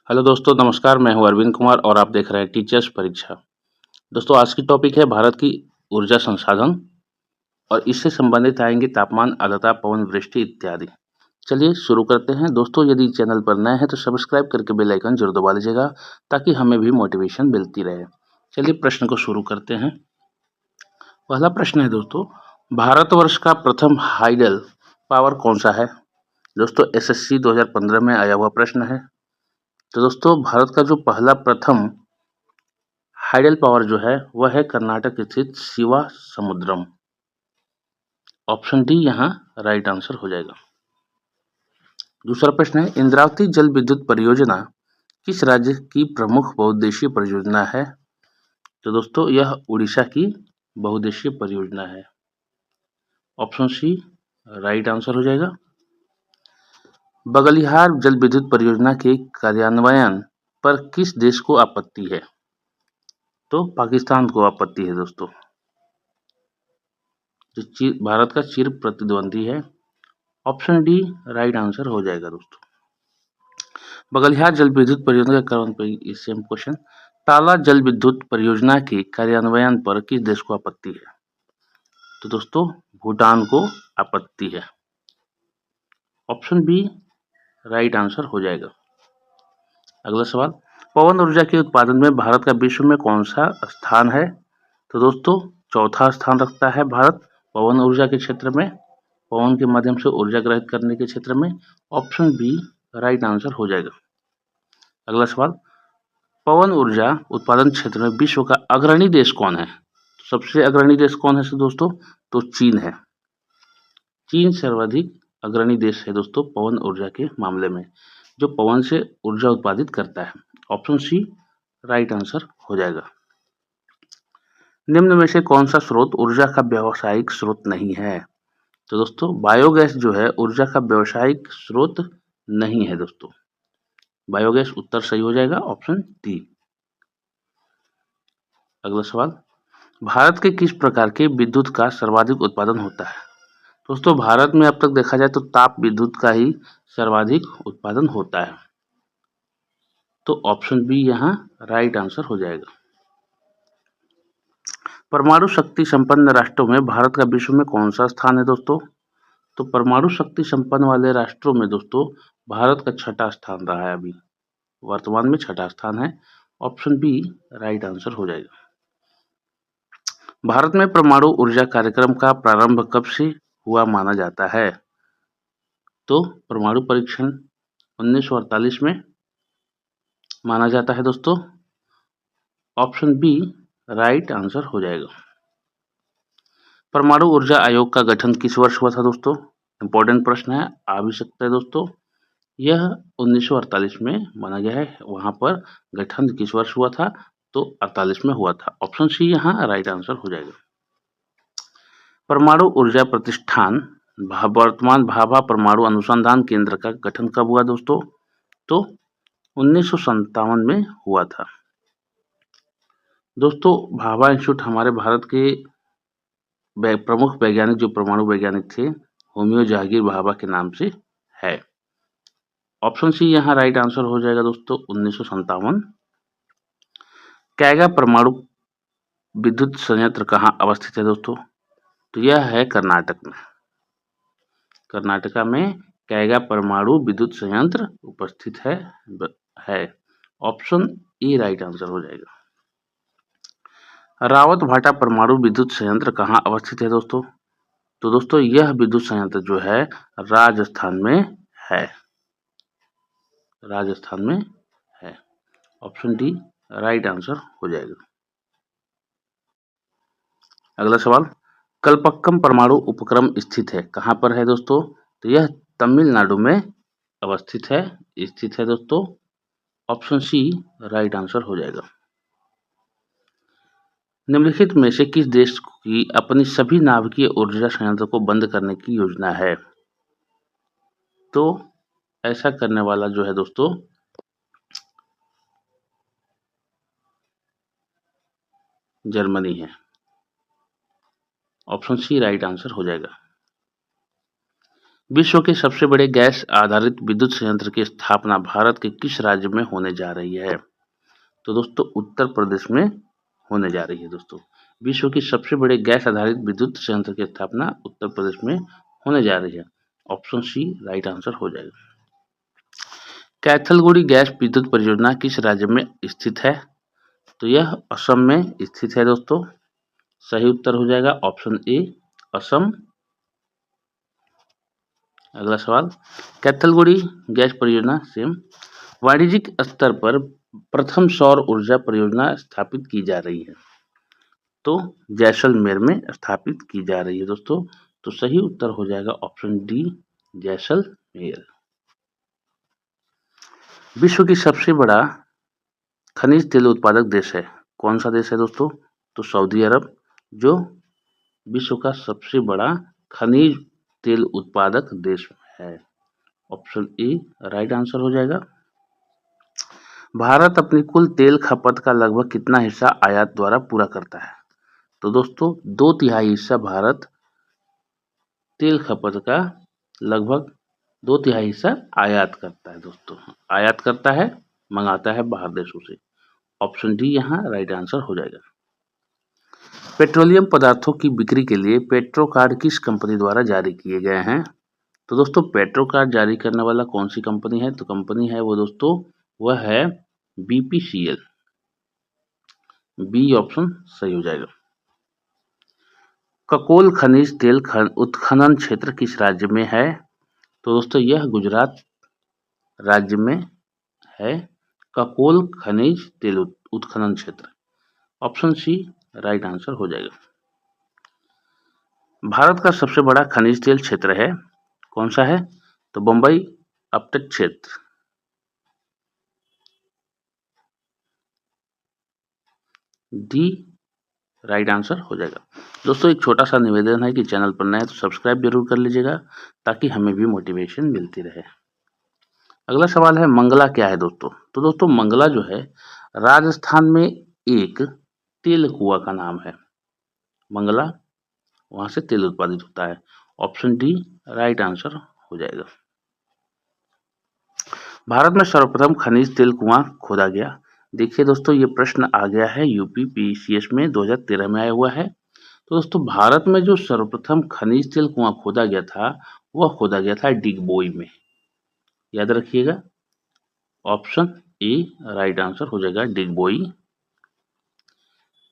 Hello दोस्तों, नमस्कार। मैं हूं अरविंद कुमार और आप देख रहे हैं टीचर्स परीक्षा। दोस्तों, आज की टॉपिक है भारत की ऊर्जा संसाधन और इससे संबंधित आएंगे तापमान, आर्द्रता, पवन, वृष्टि इत्यादि। चलिए शुरू करते हैं। दोस्तों, यदि चैनल पर नए हैं तो सब्सक्राइब करके बेल आइकन जरूर दबा लीजिएगा ताकि हमें भी मोटिवेशन मिलती रहे। चलिए प्रश्न को शुरू करते हैं। पहला प्रश्न है दोस्तों, भारतवर्ष का प्रथम हाइडल पावर कौन सा है? दोस्तों, एसएससी 2015 में आया हुआ प्रश्न है। तो दोस्तों, भारत का जो पहला प्रथम हाइडल पावर जो है वह है कर्नाटक स्थित शिवा समुद्रम। ऑप्शन डी यहाँ राइट आंसर हो जाएगा। दूसरा प्रश्न है, इंद्रावती जल विद्युत परियोजना किस राज्य की प्रमुख बहुउद्देशीय परियोजना है? तो दोस्तों, यह उड़ीसा की बहुउद्देशीय परियोजना है। ऑप्शन सी राइट आंसर हो जाएगा। बगलिहार जल विद्युत परियोजना के कार्यान्वयन पर किस देश को आपत्ति है? तो पाकिस्तान को आपत्ति है दोस्तों, जो भारत का चिर प्रतिद्वंदी है। ऑप्शन डी राइट आंसर हो जाएगा दोस्तों। बगलिहार जल विद्युत परियोजना के कारण पर ये सेम क्वेश्चन, ताला जल विद्युत परियोजना के कार्यान्वयन पर किस देश को आपत्ति है? तो दोस्तों, भूटान को आपत्ति है। ऑप्शन बी राइट आंसर हो जाएगा। अगला सवाल, पवन ऊर्जा के उत्पादन में भारत का विश्व में कौन सा स्थान है? तो दोस्तों, चौथा स्थान रखता है भारत पवन ऊर्जा के क्षेत्र में, पवन के माध्यम से ऊर्जा ग्रहित करने के क्षेत्र में। ऑप्शन बी राइट आंसर हो जाएगा। अगला सवाल, पवन ऊर्जा उत्पादन क्षेत्र में विश्व का अग्रणी देश कौन है? सबसे अग्रणी देश कौन है दोस्तों? तो चीन है। चीन सर्वाधिक अग्रणी देश है दोस्तों पवन ऊर्जा के मामले में, जो पवन से ऊर्जा उत्पादित करता है। ऑप्शन सी राइट आंसर हो जाएगा। निम्न में से कौन सा स्रोत ऊर्जा का व्यावसायिक स्रोत नहीं है? तो दोस्तों, बायोगैस जो है ऊर्जा का व्यावसायिक स्रोत नहीं है दोस्तों। बायोगैस उत्तर सही हो जाएगा, ऑप्शन डी। अगला सवाल, भारत के किस प्रकार के विद्युत का सर्वाधिक उत्पादन होता है? दोस्तों, भारत में अब तक देखा जाए तो ताप विद्युत का ही सर्वाधिक उत्पादन होता है। तो ऑप्शन बी यहाँ राइट आंसर हो जाएगा। परमाणु शक्ति संपन्न राष्ट्रों में भारत का विश्व में कौन सा स्थान है दोस्तों? तो परमाणु शक्ति संपन्न वाले राष्ट्रों में दोस्तों भारत का छठा स्थान रहा है, अभी वर्तमान में छठा स्थान है। ऑप्शन बी राइट आंसर हो जाएगा। भारत में परमाणु ऊर्जा कार्यक्रम का प्रारंभ कब से हुआ माना जाता है? तो परमाणु परीक्षण 1948 में माना जाता है दोस्तों। ऑप्शन बी राइट आंसर हो जाएगा। परमाणु ऊर्जा आयोग का गठन किस वर्ष हुआ था दोस्तों? इंपॉर्टेंट प्रश्न है, आ भी सकता है दोस्तों। यह 1948 में माना गया है। वहां पर गठन किस वर्ष हुआ था? तो 48 में हुआ था। ऑप्शन सी यहाँ राइट आंसर हो जाएगा। परमाणु ऊर्जा प्रतिष्ठान वर्तमान भाभा परमाणु अनुसंधान केंद्र का गठन कब हुआ दोस्तों? तो 1957 में हुआ था दोस्तों। भाभा इंस्टीट्यूट हमारे भारत के प्रमुख वैज्ञानिक जो परमाणु वैज्ञानिक थे होमियो जहांगीर भाभा के नाम से है। ऑप्शन सी यहाँ राइट आंसर हो जाएगा दोस्तों, 1957। कैगा परमाणु विद्युत संयंत्र कहाँ अवस्थित है दोस्तों? तो यह है कर्नाटक में। कर्नाटका में कैगा परमाणु विद्युत संयंत्र उपस्थित है। ऑप्शन ई राइट आंसर हो जाएगा। रावत भाटा परमाणु विद्युत संयंत्र कहाँ अवस्थित है दोस्तों? तो दोस्तों, यह विद्युत संयंत्र जो है राजस्थान में है। राजस्थान में है। ऑप्शन डी राइट आंसर हो जाएगा। अगला सवाल, कलपक्कम परमाणु उपक्रम स्थित है कहाँ पर है दोस्तों? तो यह तमिलनाडु में अवस्थित है, स्थित है दोस्तों। ऑप्शन सी राइट आंसर हो जाएगा। निम्नलिखित में से किस देश की अपनी सभी नाभिकीय ऊर्जा संयंत्र को बंद करने की योजना है? तो ऐसा करने वाला जो है दोस्तों जर्मनी है। ऑप्शन सी राइट आंसर हो जाएगा। विश्व के सबसे बड़े गैस आधारित विद्युत संयंत्र की स्थापना भारत के किस राज्य में होने जा रही है? तो दोस्तों उत्तर प्रदेश में होने जा रही है दोस्तों। विश्व की सबसे बड़े गैस आधारित विद्युत संयंत्र की स्थापना उत्तर प्रदेश में होने जा रही है। ऑप्शन सी राइट आंसर हो जाएगा। कैथलगुड़ी गैस विद्युत परियोजना किस राज्य में स्थित है? तो यह असम में स्थित है दोस्तों। सही उत्तर हो जाएगा ऑप्शन ए असम। अगला सवाल, कैथलगुड़ी गैस परियोजना सेम वाणिज्यिक स्तर पर प्रथम सौर ऊर्जा परियोजना स्थापित की जा रही है? तो जैसलमेर में स्थापित की जा रही है दोस्तों। तो सही उत्तर हो जाएगा ऑप्शन डी जैसलमेर। विश्व की सबसे बड़ा खनिज तेल उत्पादक देश है, कौन सा देश है दोस्तों? तो सऊदी अरब, जो विश्व का सबसे बड़ा खनिज तेल उत्पादक देश है। ऑप्शन ए राइट आंसर हो जाएगा। भारत अपनी कुल तेल खपत का लगभग कितना हिस्सा आयात द्वारा पूरा करता है? तो दोस्तों 2/3 हिस्सा भारत तेल खपत का लगभग 2/3 हिस्सा आयात करता है दोस्तों। आयात करता है, मंगाता है बाहर देशों से। ऑप्शन डी यहाँ राइट आंसर हो जाएगा। पेट्रोलियम पदार्थों की बिक्री के लिए पेट्रो कार्ड किस कंपनी द्वारा जारी किए गए हैं? तो दोस्तों पेट्रो कार्ड जारी करने वाला कौन सी कंपनी है? तो कंपनी है वो दोस्तों, वह है BPCL। बी ऑप्शन सही हो जाएगा। ककोल खनिज तेल उत्खनन क्षेत्र किस राज्य में है? तो दोस्तों यह गुजरात राज्य में है, ककोल खनिज तेल उत्खनन क्षेत्र। ऑप्शन सी राइट आंसर हो जाएगा। भारत का सबसे बड़ा खनिज तेल क्षेत्र है, कौन सा है? तो बंबई अपतट क्षेत्र। डी राइट आंसर हो जाएगा। दोस्तों एक छोटा सा निवेदन है कि चैनल पर नए तो सब्सक्राइब जरूर कर लीजिएगा ताकि हमें भी मोटिवेशन मिलती रहे। अगला सवाल है मंगला क्या है दोस्तों? तो दोस्तों मंगला जो है राजस्थान में एक तेल कुआं का नाम है। मंगला, वहां से तेल उत्पादित होता है। ऑप्शन डी राइट आंसर हो जाएगा। भारत में सर्वप्रथम खनिज तेल कुआं खोदा गया। देखिए दोस्तों ये प्रश्न आ गया है यूपी PCS में 2013 में आया हुआ है। तो दोस्तों भारत में जो सर्वप्रथम खनिज तेल कुआं खोदा गया था वह खोदा गया था डिगबोई में। याद रखिएगा ऑप्शन ए राइट आंसर हो जाएगा डिगबोई।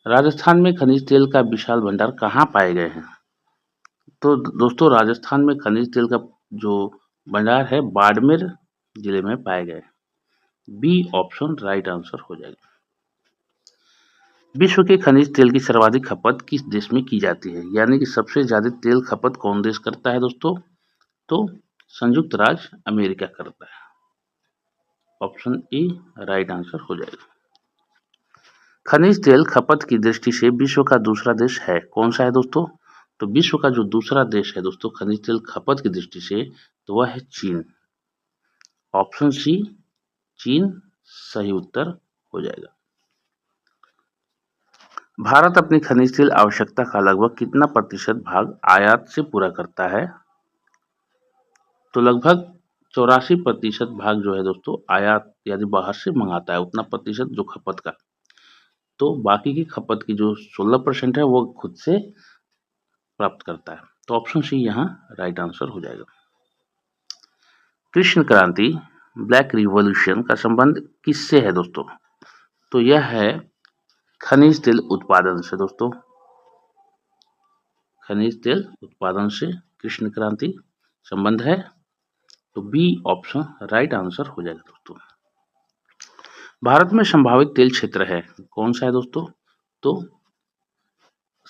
राजस्थान में खनिज तेल का विशाल भंडार कहाँ पाए गए हैं? तो दोस्तों राजस्थान में खनिज तेल का जो भंडार है बाड़मेर जिले में पाए गए। बी ऑप्शन राइट आंसर हो जाएगा। विश्व के खनिज तेल की सर्वाधिक खपत किस देश में की जाती है? यानी कि सबसे ज्यादा तेल खपत कौन देश करता है दोस्तों? तो संयुक्त राज्य अमेरिका करता है। ऑप्शन ए राइट आंसर हो जाएगा। खनिज तेल खपत की दृष्टि से विश्व का दूसरा देश है, कौन सा है दोस्तों? तो विश्व का जो दूसरा देश है दोस्तों खनिज तेल खपत की दृष्टि से, तो वह है चीन। ऑप्शन सी चीन सही उत्तर हो जाएगा। भारत अपनी खनिज तेल आवश्यकता का लगभग कितना प्रतिशत भाग आयात से पूरा करता है? तो लगभग 84% भाग जो है दोस्तों आयात यानी बाहर से मंगाता है, उतना प्रतिशत जो खपत का। तो बाकी की खपत की जो 16% है वो खुद से प्राप्त करता है। तो ऑप्शन सी यहाँ राइट आंसर हो जाएगा। कृष्ण क्रांति ब्लैक रिवॉल्यूशन का संबंध किससे है दोस्तों? तो यह है खनिज तेल उत्पादन से दोस्तों। खनिज तेल उत्पादन से कृष्ण क्रांति संबंध है। तो बी ऑप्शन राइट आंसर हो जाएगा दोस्तों। भारत में संभावित तेल क्षेत्र है, कौन सा है दोस्तों? तो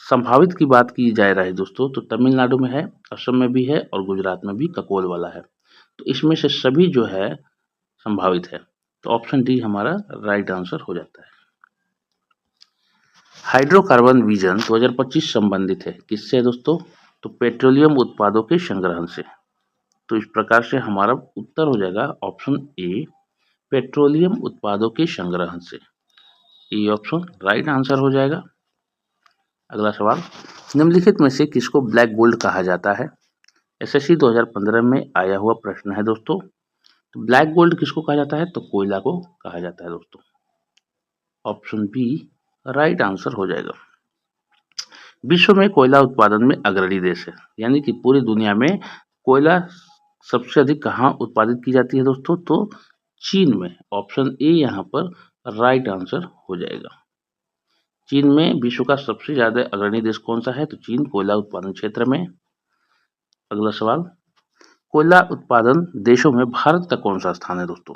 संभावित की बात की जा रही है दोस्तों तो तमिलनाडु में है, असम में भी है और गुजरात में भी ककोल वाला है। तो इसमें से सभी जो है संभावित है। तो ऑप्शन डी हमारा राइट आंसर हो जाता है। हाइड्रोकार्बन विजन 2025 संबंधित है किससे दोस्तों? तो पेट्रोलियम उत्पादों के संग्रहण से। तो इस प्रकार से हमारा उत्तर हो जाएगा ऑप्शन ए पेट्रोलियम उत्पादों के संग्रहण से। ये ऑप्शन राइट आंसर हो जाएगा। अगला सवाल, निम्नलिखित में से किसको ब्लैक गोल्ड कहा जाता है? एसएससी 2015 में आया हुआ प्रश्न है दोस्तों। तो ब्लैक गोल्ड किसको कहा जाता है? तो कोयला को कहा जाता है दोस्तों। ऑप्शन बी राइट आंसर हो जाएगा। विश्व में कोयला उत्पादन में अग्रणी देश है, यानी कि पूरी दुनिया में कोयला सबसे अधिक कहाँ उत्पादित की जाती है दोस्तों? तो चीन में। ऑप्शन ए यहाँ पर राइट आंसर हो जाएगा। चीन में विश्व का सबसे ज्यादा अग्रणी देश कौन सा है? तो चीन कोयला उत्पादन क्षेत्र में। अगला सवाल, कोयला उत्पादन देशों में भारत का कौन सा स्थान है दोस्तों?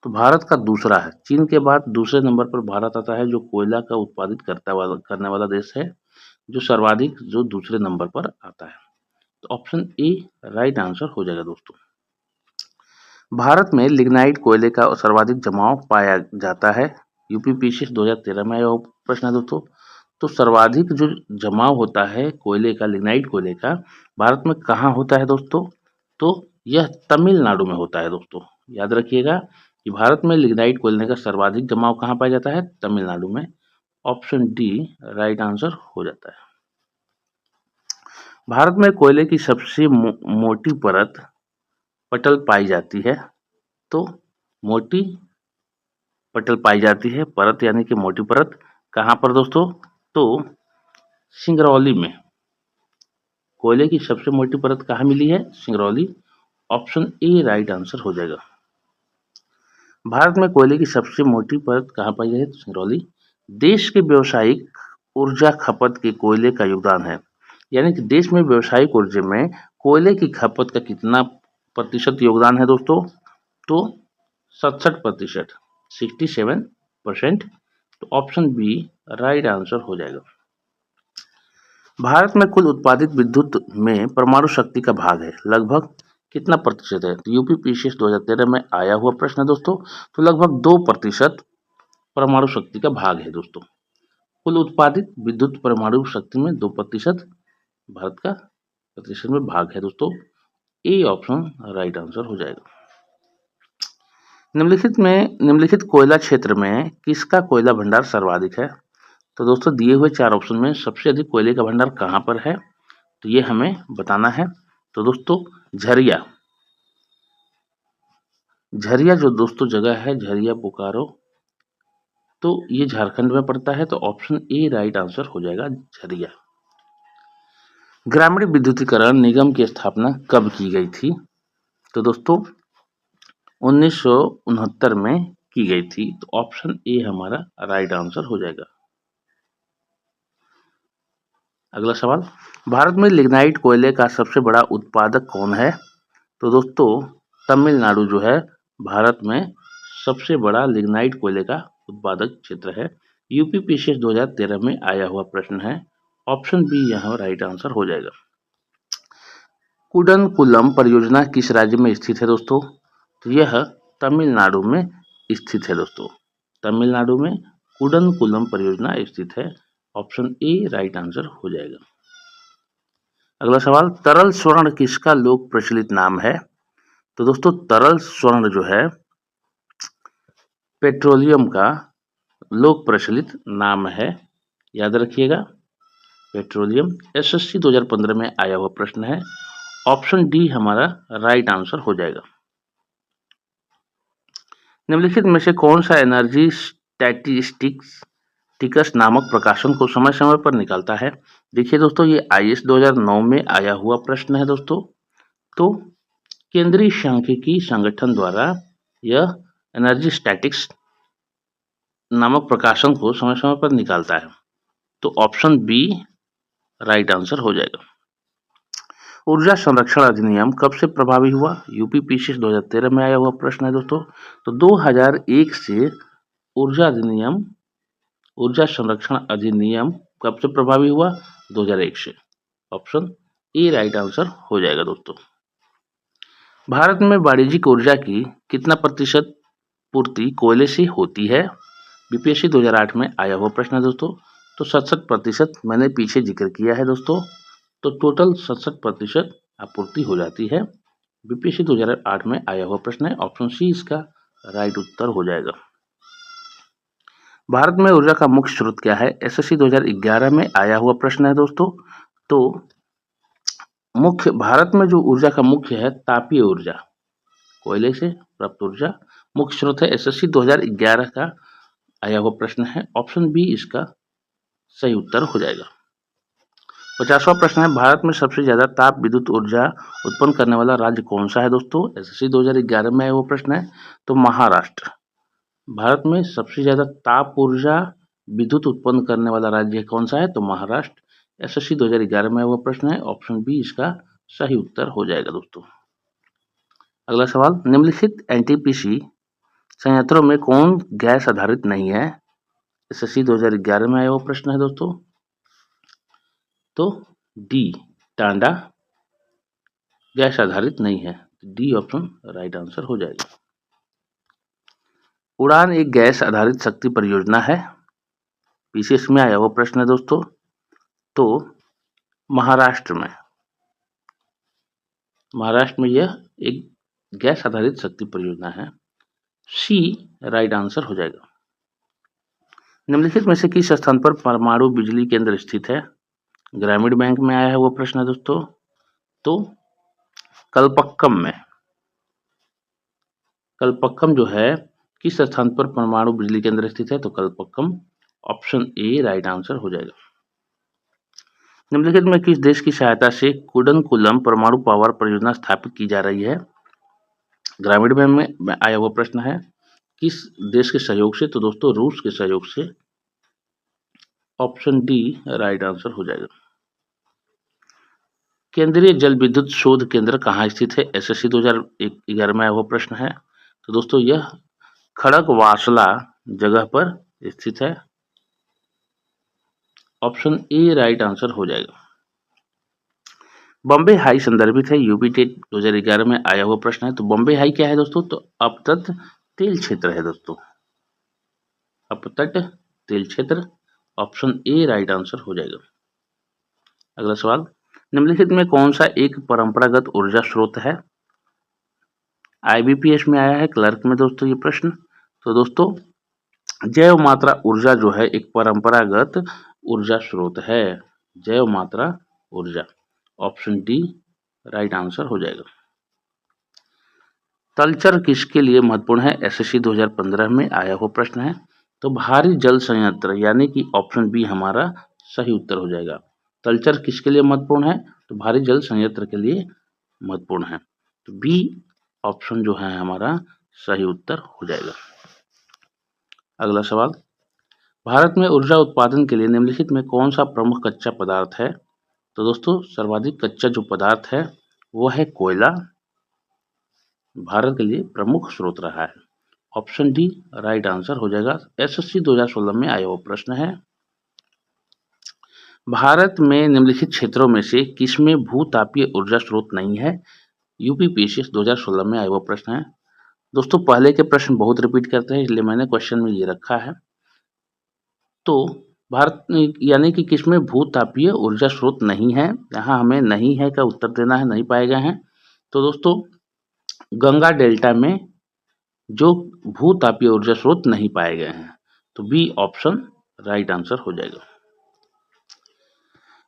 तो भारत का दूसरा है। चीन के बाद दूसरे नंबर पर भारत आता है, जो कोयला का उत्पादित करने वाला देश है, जो सर्वाधिक जो दूसरे नंबर पर आता है। तो ऑप्शन ए राइट आंसर हो जाएगा दोस्तों। भारत में लिग्नाइट कोयले का सर्वाधिक जमाव पाया जाता है। यूपीपीसीएस 2013 में आया प्रश्न है दोस्तों। तो सर्वाधिक जो जमाव होता है कोयले का, लिग्नाइट कोयले का, भारत में कहाँ होता है दोस्तों? तो यह तमिलनाडु में होता है दोस्तों। याद रखिएगा कि भारत में लिग्नाइट कोयले का सर्वाधिक जमाव कहाँ पाया जाता है? तमिलनाडु में। ऑप्शन डी राइट आंसर हो जाता है। भारत में कोयले की सबसे मोटी परत पटल पाई जाती है। तो मोटी पटल पाई जाती है, परत यानी कि मोटी परत, कहाँ पर दोस्तों? तो सिंगरौली में। कोयले की सबसे मोटी परत कहाँ मिली है? Singrauli. Option A right answer हो जाएगा। भारत में कोयले की सबसे मोटी परत कहाँ पाई जाती है? तो सिंगरौली। देश के व्यावसायिक ऊर्जा खपत के कोयले का योगदान है, यानी कि देश में व्यावसायिक ऊर्जा में कोयले की खपत का कितना प्रतिशत योगदान है दोस्तों? तो 67%, 67%। तो ऑप्शन बी राइट आंसर हो जाएगा। भारत में कुल उत्पादित विद्युत में परमाणु शक्ति का भाग है, लगभग कितना प्रतिशत है? तो यूपीपीसीएस 2013 में आया हुआ प्रश्न है दोस्तों। तो लगभग 2% परमाणु शक्ति का भाग है दोस्तों। कुल उत्पादित विद्युत परमाणु शक्ति में 2% भारत का प्रतिशत में भाग है दोस्तों। ए ऑप्शन राइट आंसर हो जाएगा। निम्नलिखित कोयला क्षेत्र में किसका कोयला भंडार सर्वाधिक है? तो दोस्तों दिए हुए 4 ऑप्शन में सबसे अधिक कोयले का भंडार कहाँ पर है? तो ये हमें बताना है। तो दोस्तों झरिया जो दोस्तों जगह है, झरिया बोकारो, तो ये झारखंड में पड़ता है। तो ऑप्शन ए राइट आंसर हो जाएगा, झरिया। ग्रामीण विद्युतीकरण निगम की स्थापना कब की गई थी? तो दोस्तों 1969 में की गई थी। तो ऑप्शन ए हमारा राइट आंसर हो जाएगा। अगला सवाल, भारत में लिग्नाइट कोयले का सबसे बड़ा उत्पादक कौन है? तो दोस्तों तमिलनाडु जो है भारत में सबसे बड़ा लिग्नाइट कोयले का उत्पादक क्षेत्र है। यूपीपीसीएस 2013 में आया हुआ प्रश्न है। ऑप्शन बी यहाँ राइट आंसर हो जाएगा। कुडनकुलम परियोजना किस राज्य में स्थित है दोस्तों? तो यह तमिलनाडु में स्थित है दोस्तों। तमिलनाडु में कुडनकुलम परियोजना स्थित है। ऑप्शन ए राइट आंसर हो जाएगा। अगला सवाल, तरल स्वर्ण किसका लोक प्रचलित नाम है? तो दोस्तों तरल स्वर्ण जो है पेट्रोलियम का लोक प्रचलित नाम है। याद रखिएगा, पेट्रोलियम। एसएससी 2015 में आया हुआ प्रश्न है। ऑप्शन डी हमारा राइट आंसर हो जाएगा। निम्नलिखित में से कौन सा एनर्जी स्टैटिस्टिक्स नामक प्रकाशन को समय समय पर निकालता है? देखिए दोस्तों ये आईएएस 2009 में आया हुआ प्रश्न है दोस्तों। तो केंद्रीय सांख्यिकी संगठन द्वारा यह एनर्जी स्टैटिक्स नामक प्रकाशन को समय समय पर निकालता है। तो ऑप्शन बी राइट आंसर हो जाएगा। ऊर्जा संरक्षण अधिनियम कब से प्रभावी हुआ? यूपीपीसीएस 2013 में आया हुआ प्रश्न है दोस्तों। तो 2001 से ऊर्जा संरक्षण अधिनियम कब से प्रभावी हुआ? 2001 से। ऑप्शन ए राइट आंसर हो जाएगा दोस्तों। भारत में वाणिज्यिक ऊर्जा की कितना प्रतिशत पूर्ति कोयले से होती है? बीपीएससी 2008 में आया हुआ प्रश्न है दोस्तों। तो 67% मैंने पीछे जिक्र किया है दोस्तों। तो टोटल 67% आपूर्ति हो जाती है। बीपीएससी 2008 में आया हुआ प्रश्न है। ऑप्शन सी इसका राइट उत्तर हो जाएगा। भारत में ऊर्जा का मुख्य स्रोत क्या है? एसएससी 2011 में आया हुआ प्रश्न है दोस्तों। तो मुख्य भारत में जो ऊर्जा का मुख्य है तापीय ऊर्जा, कोयले से प्राप्त ऊर्जा मुख्य स्रोत है। एसएससी 2011 का आया हुआ प्रश्न है। ऑप्शन बी इसका सही उत्तर हो जाएगा। 50वां प्रश्न है, भारत में सबसे ज्यादा ताप विद्युत ऊर्जा उत्पन्न करने वाला राज्य कौन सा है दोस्तों? एसएससी 2011 में आया हुआ प्रश्न है, तो महाराष्ट्र। भारत में सबसे ज्यादा ताप ऊर्जा विद्युत उत्पन्न करने वाला राज्य कौन सा है? तो महाराष्ट्र। एसएससी 2011 में हुआ प्रश्न है। ऑप्शन बी इसका सही उत्तर हो जाएगा दोस्तों। अगला सवाल, निम्नलिखित एनटीपीसी संयंत्रों में कौन गैस आधारित नहीं है? एसएससी 2011 में आया हुआ प्रश्न है दोस्तों, तो डी टांडा गैस आधारित नहीं है। डी ऑप्शन राइट आंसर हो जाएगा। उड़ान एक गैस आधारित शक्ति परियोजना है। पीसीएस में आया हुआ प्रश्न है दोस्तों, तो महाराष्ट्र में यह एक गैस आधारित शक्ति परियोजना है। सी राइट आंसर हो जाएगा। निम्नलिखित में से किस स्थान पर परमाणु बिजली केंद्र स्थित है? ग्रामीण बैंक में आया है वो प्रश्न है दोस्तों, तो कलपक्कम जो है किस स्थान पर परमाणु बिजली केंद्र स्थित है? तो Kalpakkam. Option A right answer हो जाएगा। निम्नलिखित में किस देश की सहायता से कुडनकुलम परमाणु पावर परियोजना स्थापित की जा रही है? ग्रामीण बैंक में आया हुआ प्रश्न है, किस देश के सहयोग से? तो दोस्तों रूस के सहयोग से। ऑप्शन डी राइट आंसर हो जाएगा। केंद्रीय जल विद्युत शोध केंद्र कहाँ स्थित है? एसएससी 2011 में आया हुआ प्रश्न है, तो दोस्तों यह खड़गवासला जगह पर स्थित है। ऑप्शन ए राइट आंसर हो जाएगा। बॉम्बे हाई संदर्भित है, यूपी टेट 2011 में आया हुआ प्रश्न है, तो बॉम्बे हाई क्या है दोस्तों? तो अपतट तेल क्षेत्र है दोस्तों, अपतट तेल क्षेत्र। ऑप्शन ए राइट आंसर हो जाएगा। अगला सवाल, निम्नलिखित में कौन सा एक परंपरागत ऊर्जा स्रोत है? आईबीपीएस में आया है क्लर्क में दोस्तों ये प्रश्न, तो दोस्तों जैव मात्रा ऊर्जा जो है एक परंपरागत ऊर्जा स्रोत है, जैव मात्रा ऊर्जा। ऑप्शन डी राइट आंसर हो जाएगा। तलचर किसके लिए महत्वपूर्ण है? एसएससी 2015 में आया हुआ प्रश्न है, तो भारी जल संयंत्र, यानी कि ऑप्शन बी हमारा सही उत्तर हो जाएगा। तलचर किसके लिए महत्वपूर्ण है? तो भारी जल संयंत्र के लिए महत्वपूर्ण है, तो बी ऑप्शन जो है हमारा सही उत्तर हो जाएगा। अगला सवाल, भारत में ऊर्जा उत्पादन के लिए निम्नलिखित में कौन सा प्रमुख कच्चा पदार्थ है? तो दोस्तों सर्वाधिक कच्चा जो पदार्थ है वो है कोयला, भारत के लिए प्रमुख स्रोत रहा है। ऑप्शन डी राइट आंसर हो जाएगा। एसएससी 2016 में आया हुआ प्रश्न है, भारत में निम्नलिखित क्षेत्रों में से किसमें भूतापीय ऊर्जा स्रोत नहीं है? यूपीपीसीएस 2016 में आया हुआ प्रश्न है। दोस्तों पहले के प्रश्न बहुत रिपीट करते हैं, इसलिए मैंने क्वेश्चन में ये रखा है। तो भारत यानी कि किसमें भूतापीय ऊर्जा स्रोत नहीं है, यहाँ हमें नहीं है का उत्तर देना है, नहीं पाए गए हैं। तो दोस्तों गंगा डेल्टा में जो भूतापीय ऊर्जा स्रोत नहीं पाए गए हैं, तो बी ऑप्शन राइट आंसर हो जाएगा।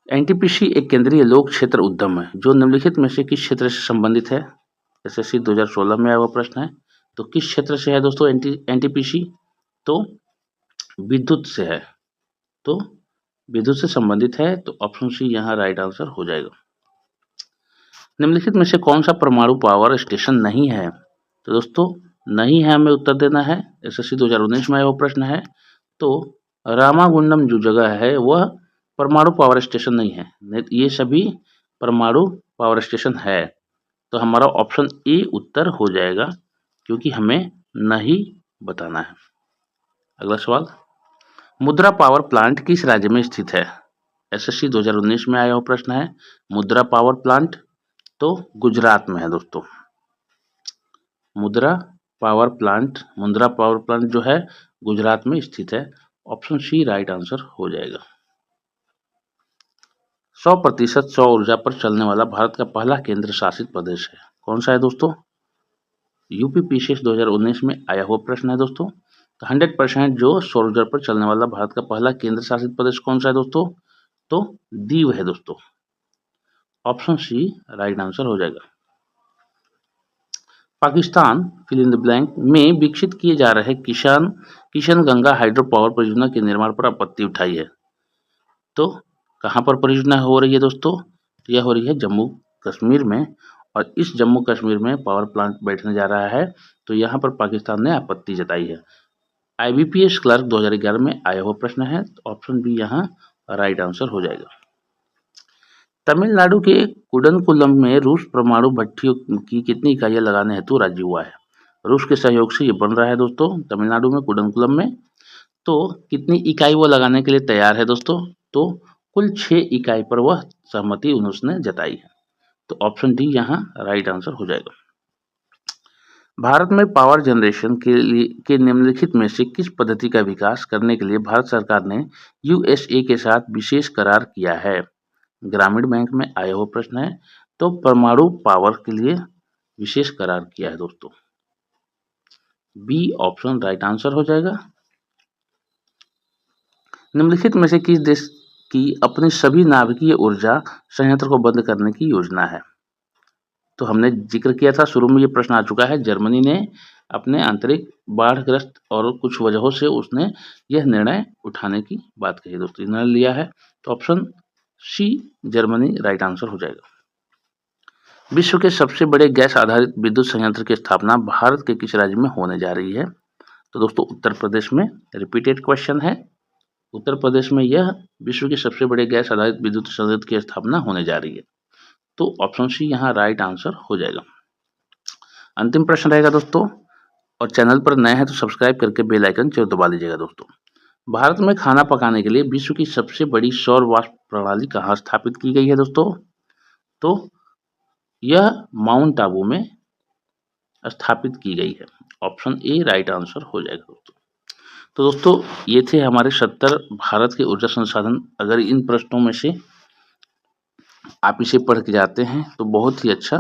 एनटीपीसी एक केंद्रीय लोक क्षेत्र उद्यम है जो निम्नलिखित में से किस क्षेत्र से संबंधित है? एसएससी 2016 में आया हुआ प्रश्न है, तो किस क्षेत्र से है दोस्तों एनटीपीसी? तो विद्युत से है, तो विद्युत से संबंधित है, तो ऑप्शन सी यहाँ राइट आंसर हो जाएगा। निम्नलिखित में से कौन सा परमाणु पावर स्टेशन नहीं है? तो दोस्तों नहीं है हमें उत्तर देना है। एसएससी 2019 में आया वो प्रश्न है, तो रामागुंडम जो जगह है वह परमाणु पावर स्टेशन नहीं है, ये सभी परमाणु पावर स्टेशन है, तो हमारा ऑप्शन ए उत्तर हो जाएगा, क्योंकि हमें नहीं बताना है। अगला सवाल, मुद्रा पावर प्लांट किस राज्य में स्थित है? एसएससी 2019 में आया हुआ प्रश्न है, मुद्रा पावर प्लांट तो गुजरात में है दोस्तों। मुद्रा पावर प्लांट जो है गुजरात में स्थित है। ऑप्शन सी राइट आंसर हो जाएगा। 100% सौर ऊर्जा पर चलने वाला भारत का पहला केंद्र शासित प्रदेश है, कौन सा है दोस्तों? यूपीपीसीएस 2019 में आया हुआ प्रश्न है दोस्तों, तो 100% जो सौर ऊर्जा पर चलने वाला भारत का पहला केंद्र शासित प्रदेश कौन सा है दोस्तों? तो दीव है दोस्तों। ऑप्शन सी राइट आंसर हो जाएगा। Pakistan fill in the blank में विकसित किए जा रहे किशन गंगा हाइड्रो पावर परियोजना के निर्माण पर आपत्ति उठाई है। तो कहाँ पर परियोजना हो रही है दोस्तों? यह हो रही है जम्मू कश्मीर में, और इस जम्मू कश्मीर में पावर प्लांट बैठने जा रहा है, तो यहाँ पर पाकिस्तान ने आपत्ति जताई है। IBPS क्लर्क 2011 में आया हुआ प्रश्न है, तो ऑप्शन बी यहाँ राइट आंसर हो जाएगा। तमिलनाडु के कुडनकुलम में रूस परमाणु भट्टियों की कितनी इकाइयां लगाने हेतु राजी हुआ है? रूस के सहयोग से ये बन रहा है दोस्तों, तमिलनाडु में कुडनकुलम में। तो कितनी इकाई वो लगाने के लिए तैयार है दोस्तों? तो कुल 6 इकाई पर वह सहमति उसने जताई है। तो ऑप्शन डी यहाँ राइट आंसर हो जाएगा। भारत में पावर जनरेशन के निम्नलिखित में से किस पद्धति का विकास करने के लिए भारत सरकार ने USA के साथ विशेष करार किया है? ग्रामीण बैंक में आया हुआ प्रश्न है। तो परमाणु पावर के लिए विशेष करार किया है दोस्तों। बी ऑप्शन राइट आंसर हो जाएगा। निम्नलिखित में से किस देश की अपनी सभी नाभिकीय ऊर्जा संयंत्र को बंद करने की योजना है? तो हमने जिक्र किया था, शुरू में ये प्रश्न आ चुका है। जर्मनी ने अपने आंतरिक बाढ़ग्रस्त और कुछ वजहों से उसने यह निर्णय उठाने की बात कही दोस्तों, निर्णय लिया है। तो option C Germany right answer हो जाएगा। विश्व के सबसे बड़े गैस आधारित विद्युत संयंत्र की स्थापना भारत के किस राज्य में होने जा रही है? तो दोस्तों उत्तर प्रदेश में। रिपीटेड क्वेश्चन है, उत्तर प्रदेश में यह विश्व के सबसे बड़े गैस आधारित विद्युत संयंत्र की स्थापना होने जा रही है। तो ऑप्शन सी यहाँ राइट आंसर हो जाएगा। अंतिम प्रश्न रहेगा दोस्तों, और चैनल पर नए हैं तो सब्सक्राइब करके बेल आइकन जरूर दबा लीजिएगा दोस्तों। भारत में खाना पकाने के लिए विश्व की सबसे बड़ी सौर वाष्प प्रणाली कहाँ स्थापित की गई है दोस्तों? तो यह माउंट आबू में स्थापित की गई है। ऑप्शन ए राइट आंसर हो जाएगा दोस्तों। तो दोस्तों ये थे हमारे 70 भारत के ऊर्जा संसाधन। अगर इन प्रश्नों में से आप इसे पढ़ के जाते हैं तो बहुत ही अच्छा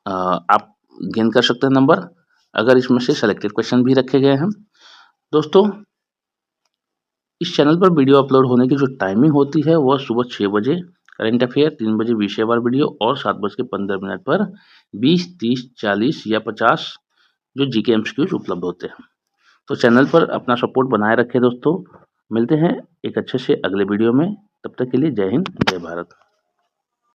आप गेन कर सकते हैं नंबर, अगर इसमें से सेलेक्टेड क्वेश्चन भी रखे गए हैं। दोस्तों इस चैनल पर वीडियो अपलोड होने की जो टाइमिंग होती है वह सुबह 6 बजे करंट अफेयर, 3 बजे विषयवार वीडियो और 7:15 पर 20, 30, 40 या 50 जो GK MCQs उपलब्ध होते हैं। तो चैनल पर अपना सपोर्ट बनाए रखें दोस्तों। मिलते हैं एक अच्छे से अगले वीडियो में, तब तक के लिए जय हिंद जय भारत।